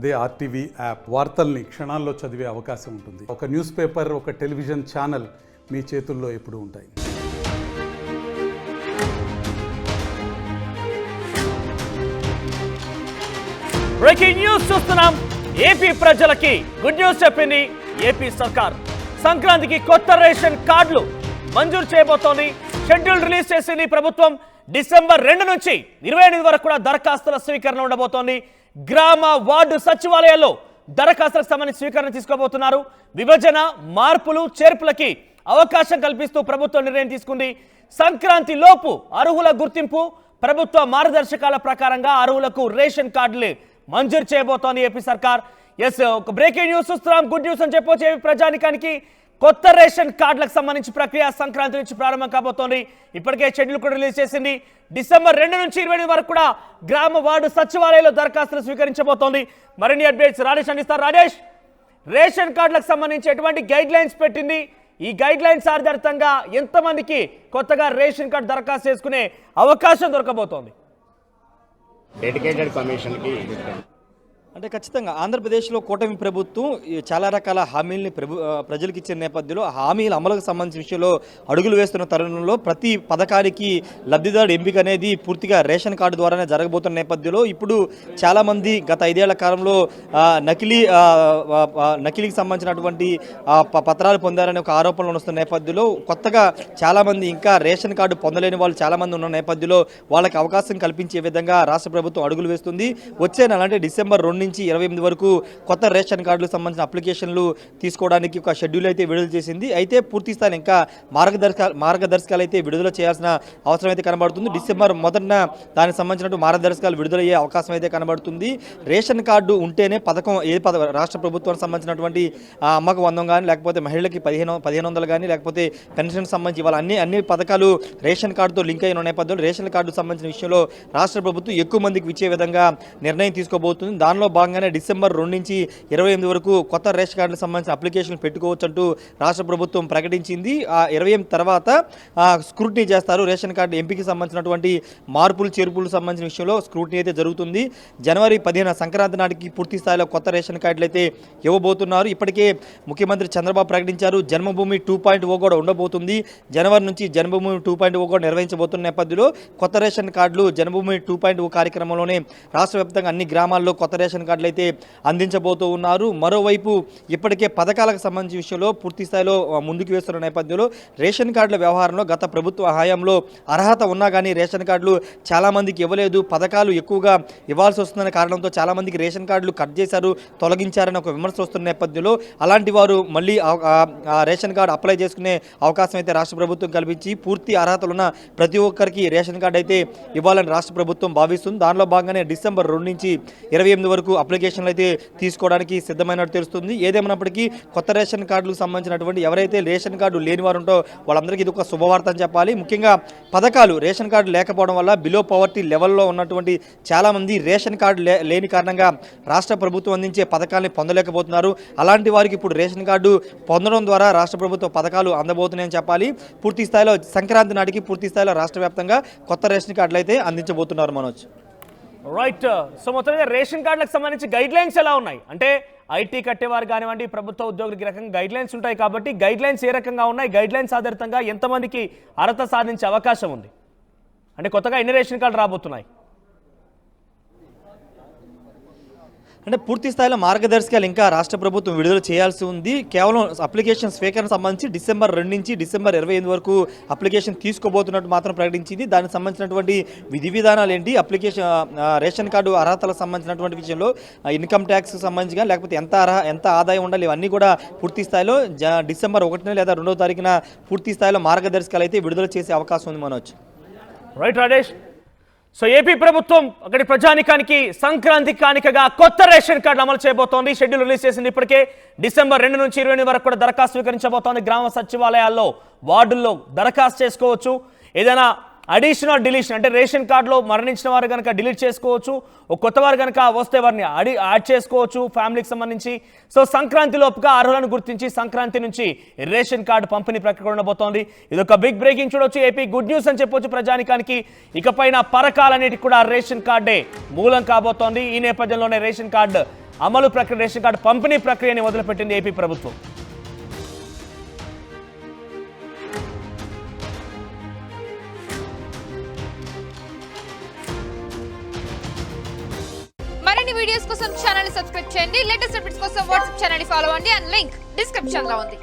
అదే RTV app వార్తల్ని క్షణాల్లో చదివే అవకాశం ఉంటుంది. ఒక న్యూస్ పేపర్, ఒక టెలివిజన్ ఛానల్ మీ చేతుల్లో ఎప్పుడూ ఉంటాయి. బ్రేకింగ్ న్యూస్ చూస్తున్నాం. ఏపీ ప్రజలకి గుడ్ న్యూస్ చెప్పింది ఏపీ సర్కార్. సంక్రాంతికి కొత్త రేషన్ కార్డులు మంజూరు చేయబోతోంది. షెడ్యూల్ రిలీజ్ చేసింది ప్రభుత్వం. డిసెంబర్ 2 నుంచి 28 వరకు కూడా దరఖాస్తుల స్వీకరణ ఉండబోతోంది. గ్రామ వార్డు సచివాలయాల్లో దరఖాస్తులకు సంబంధించి స్వీకరణ తీసుకోబోతున్నారు. విభజన, మార్పులు, చేర్పులకి అవకాశం కల్పిస్తూ ప్రభుత్వం నిర్ణయం తీసుకుంది. సంక్రాంతి లోపు అర్హుల గుర్తింపు, ప్రభుత్వ మార్గదర్శకాల ప్రకారంగా అర్హులకు రేషన్ కార్డులు మంజూరు చేయబోతోంది ఏపీ సర్కార్. ఒక బ్రేకింగ్ న్యూస్ చూస్తున్నాం. గుడ్ న్యూస్ అని చెప్పొచ్చు. ఏపీ ప్రజానికానికి కొత్త రేషన్ కార్డులకు సంబంధించి ప్రక్రియ సంక్రాంతి నుంచి ప్రారంభం కాబోతోంది. ఇప్పటికే షెడ్యూల్ కూడా రిలీజ్ చేసింది. డిసెంబర్ 2 నుంచి 28 వరకు కూడా గ్రామ వార్డు సచివాలయాల్లో దరఖాస్తులు స్వీకరించబోతోంది. మరిన్ని అప్డేట్స్ రాజేష్ అందిస్తారు. రాజేష్, రేషన్ కార్డులకు సంబంధించి ఎటువంటి గైడ్ లైన్స్ పెట్టింది? ఈ గైడ్ లైన్స్ ఆధారితంగా ఎంతమందికి కొత్తగా రేషన్ కార్డు దరఖాస్తు చేసుకునే అవకాశం దొరకబోతోంది? డెడికేటెడ్ కమిషన్కి అంటే ఖచ్చితంగా ఆంధ్రప్రదేశ్లో కూటమి ప్రభుత్వం చాలా రకాల హామీలని ప్రజలకు ఇచ్చిన నేపథ్యంలో హామీల అమలుకు సంబంధించిన విషయంలో అడుగులు వేస్తున్న తరుణంలో ప్రతి పథకానికి లబ్ధిదారుడు ఎంపిక అనేది పూర్తిగా రేషన్ కార్డు ద్వారానే జరగబోతున్న నేపథ్యంలో ఇప్పుడు చాలామంది గత 5 ఏళ్ల కాలంలో నకిలీకి సంబంధించినటువంటి పత్రాలు పొందారనే ఒక ఆరోపణలు వస్తున్న నేపథ్యంలో కొత్తగా చాలామంది ఇంకా రేషన్ కార్డు పొందలేని వాళ్ళు చాలామంది ఉన్న నేపథ్యంలో వాళ్ళకి అవకాశం కల్పించే విధంగా రాష్ట్ర ప్రభుత్వం అడుగులు వేస్తుంది. వచ్చే నెల అంటే డిసెంబర్ 2 నుంచి 28 వరకు కొత్త రేషన్ కార్డులకు సంబంధించిన అప్లికేషన్లు తీసుకోవడానికి ఒక షెడ్యూల్ అయితే విడుదల చేసింది. అయితే పూర్తి స్థాయి ఇంకా మార్గదర్శకాలు అయితే విడుదల చేయాల్సిన అవసరం అయితే కనబడుతుంది. డిసెంబర్ 1న దానికి సంబంధించిన మార్గదర్శకాలు విడుదలయ్యే అవకాశం అయితే కనబడుతుంది. రేషన్ కార్డు ఉంటేనే పథకం రాష్ట్ర ప్రభుత్వానికి సంబంధించినటువంటి అమ్మకు 100 కానీ, లేకపోతే మహిళలకి 1500 కానీ, లేకపోతే పెన్షన్ సంబంధించి ఇవాళ అన్ని పథకాలు రేషన్ కార్డుతో లింక్ అయిన నేపథ్యంలో రేషన్ కార్డు సంబంధించిన విషయంలో రాష్ట్ర ప్రభుత్వం ఎక్కువ మందికి ఇచ్చే విధంగా నిర్ణయం తీసుకోబోతుంది. దానిలో భాగంగానే డిసెంబర్ 2 నుంచి 28 వరకు కొత్త రేషన్ కార్డులకు సంబంధించిన అప్లికేషన్లు పెట్టుకోవచ్చు అంటూ రాష్ట్ర ప్రభుత్వం ప్రకటించింది. ఆ 28 తర్వాత స్క్రూటినీ చేస్తారు. రేషన్ కార్డు ఎంపికకి సంబంధించినటువంటి మార్పులు, చేర్పులకు సంబంధించిన విషయంలో స్క్రూటినీ అయితే జరుగుతుంది. జనవరి 15 సంక్రాంతి నాటికి పూర్తి స్థాయిలో కొత్త రేషన్ కార్డులు అయితే ఇవ్వబోతున్నారు. ఇప్పటికే ముఖ్యమంత్రి చంద్రబాబు ప్రకటించారు. జన్మభూమి 2.0 కూడా ఉండబోతుంది. జనవరి నుంచి జన్మభూమి 2.0 కూడా నిర్వహించబోతున్న నేపథ్యంలో కొత్త రేషన్ కార్డులు జన్మభూమి 2.0 కార్యక్రమంలోనే రాష్ట్ర వ్యాప్తంగా అన్ని గ్రామాల్లో కొత్త రేషన్ కార్డులు అయితే అందించబోతూ ఉన్నారు. మరోవైపు ఇప్పటికే పథకాలకు సంబంధించిన విషయంలో పూర్తి స్థాయిలో ముందుకు వేస్తున్న నేపథ్యంలో రేషన్ కార్డుల వ్యవహారంలో గత ప్రభుత్వ హయాంలో అర్హత ఉన్నా కానీ రేషన్ కార్డులు చాలామందికి ఇవ్వలేదు, పథకాలు ఎక్కువగా ఇవ్వాల్సి వస్తున్న కారణంతో చాలామందికి రేషన్ కార్డులు కట్ చేశారు, తొలగించారని ఒక విమర్శ వస్తున్న నేపథ్యంలో అలాంటి వారు మళ్ళీ రేషన్ కార్డు అప్లై చేసుకునే అవకాశం అయితే రాష్ట్ర ప్రభుత్వం కల్పించి పూర్తి అర్హతలు ఉన్న ప్రతి ఒక్కరికి రేషన్ కార్డు అయితే ఇవ్వాలని రాష్ట్ర ప్రభుత్వం భావిస్తుంది. దానిలో భాగంగానే డిసెంబర్ 2 నుంచి 28 వరకు అప్లికేషన్లు అయితే తీసుకోవడానికి సిద్ధమైనట్టు తెలుస్తుంది. ఏదేమైనప్పటికీ కొత్త రేషన్ కార్డులకు సంబంధించినటువంటి ఎవరైతే రేషన్ కార్డు లేని వారు ఉంటో వాళ్ళందరికీ ఇది ఒక శుభవార్త అని చెప్పాలి. ముఖ్యంగా పథకాలు రేషన్ కార్డు లేకపోవడం వల్ల బిలో పవర్టీ లెవెల్లో ఉన్నటువంటి చాలామంది రేషన్ కార్డు లేని కారణంగా రాష్ట్ర ప్రభుత్వం అందించే పథకాలని పొందలేకపోతున్నారు. అలాంటి వారికి ఇప్పుడు రేషన్ కార్డు పొందడం ద్వారా రాష్ట్ర ప్రభుత్వ పథకాలు అందబోతున్నాయని చెప్పాలి. పూర్తి స్థాయిలో సంక్రాంతి నాటికి పూర్తి స్థాయిలో రాష్ట్ర వ్యాప్తంగా కొత్త రేషన్ కార్డులు అయితే అందించబోతున్నారు. మనోజ్, రైట్. సో మొత్తంగా రేషన్ కార్డులకు సంబంధించి గైడ్ లైన్స్ ఎలా ఉన్నాయి అంటే ఐటీ కట్టేవారు కానివ్వండి, ప్రభుత్వ ఉద్యోగులకి రకంగా గైడ్ లైన్స్ ఉంటాయి కాబట్టి గైడ్ లైన్స్ ఏ రకంగా ఉన్నాయి? గైడ్ లైన్స్ ఆధారితంగా ఎంతమందికి అర్హత సాధించే అవకాశం ఉంది? అంటే కొత్తగా ఎన్ని రేషన్ కార్డు రాబోతున్నాయి? అంటే పూర్తి స్థాయిలో మార్గదర్శకాలు ఇంకా రాష్ట్ర ప్రభుత్వం విడుదల చేయాల్సి ఉంది. కేవలం అప్లికేషన్ స్వీకరణ సంబంధించి డిసెంబర్ 2 నుంచి డిసెంబర్ 28 వరకు అప్లికేషన్ తీసుకోబోతున్నట్టు మాత్రం ప్రకటించింది. దానికి సంబంధించినటువంటి విధి విధానాలు ఏంటి, రేషన్ కార్డు అర్హతలకు సంబంధించినటువంటి విషయంలో ఇన్కమ్ ట్యాక్స్ సంబంధించి కానీ, లేకపోతే ఎంత ఆదాయం ఉండాలి, ఇవన్నీ కూడా పూర్తి స్థాయిలో డిసెంబర్ 1 లేదా 2వ తారీఖున పూర్తి స్థాయిలో మార్గదర్శకాలు అయితే విడుదల చేసే అవకాశం ఉంది. Manoj, right Rajesh. So AP ప్రభుత్వం అక్కడి ప్రజానికానికి సంక్రాంతి కానుకగా కొత్త రేషన్ కార్డు అమలు చేయబోతోంది. షెడ్యూల్ రిలీజ్ చేసింది. ఇప్పటికే డిసెంబర్ 2 నుంచి 28 వరకు కూడా దరఖాస్తు స్వీకరించబోతోంది. గ్రామ సచివాలయాల్లో, వార్డుల్లో దరఖాస్తు చేసుకోవచ్చు. ఏదైనా అడిషనల్ డిలీషన్ అంటే రేషన్ కార్డులో మరణించిన వారు కనుక డిలీట్ చేసుకోవచ్చు, ఒక కొత్త వారు కనుక వస్తే వారిని యాడ్ చేసుకోవచ్చు ఫ్యామిలీకి సంబంధించి. సో సంక్రాంతి లోపుగా అర్హులను గుర్తించి సంక్రాంతి నుంచి రేషన్ కార్డు పంపిణీ ప్రక్రియ ఉండబోతోంది. ఇది ఒక బిగ్ బ్రేకింగ్ చూడొచ్చు. ఏపీ గుడ్ న్యూస్ అని చెప్పొచ్చు ప్రజానికానికి. ఇకపైన పరకాలన్నిటికి కూడా రేషన్ కార్డే మూలం కాబోతోంది. ఈ నేపథ్యంలోనే రేషన్ కార్డు అమలు ప్రక్రియ రేషన్ కార్డు పంపిణీ ప్రక్రియని మొదలుపెట్టింది ఏపీ ప్రభుత్వం. మరిన్ని వీడియోస్ కోసం ఛానల్ ని సబ్స్క్రైబ్ చేయండి. లేటెస్ట్ అప్డేట్స్ కోసం వాట్సాప్ ఛానల్ ని ఫాలో అవ్వండి. అండ్ లింక్ డిస్క్రిప్షన్ లో ఉంది.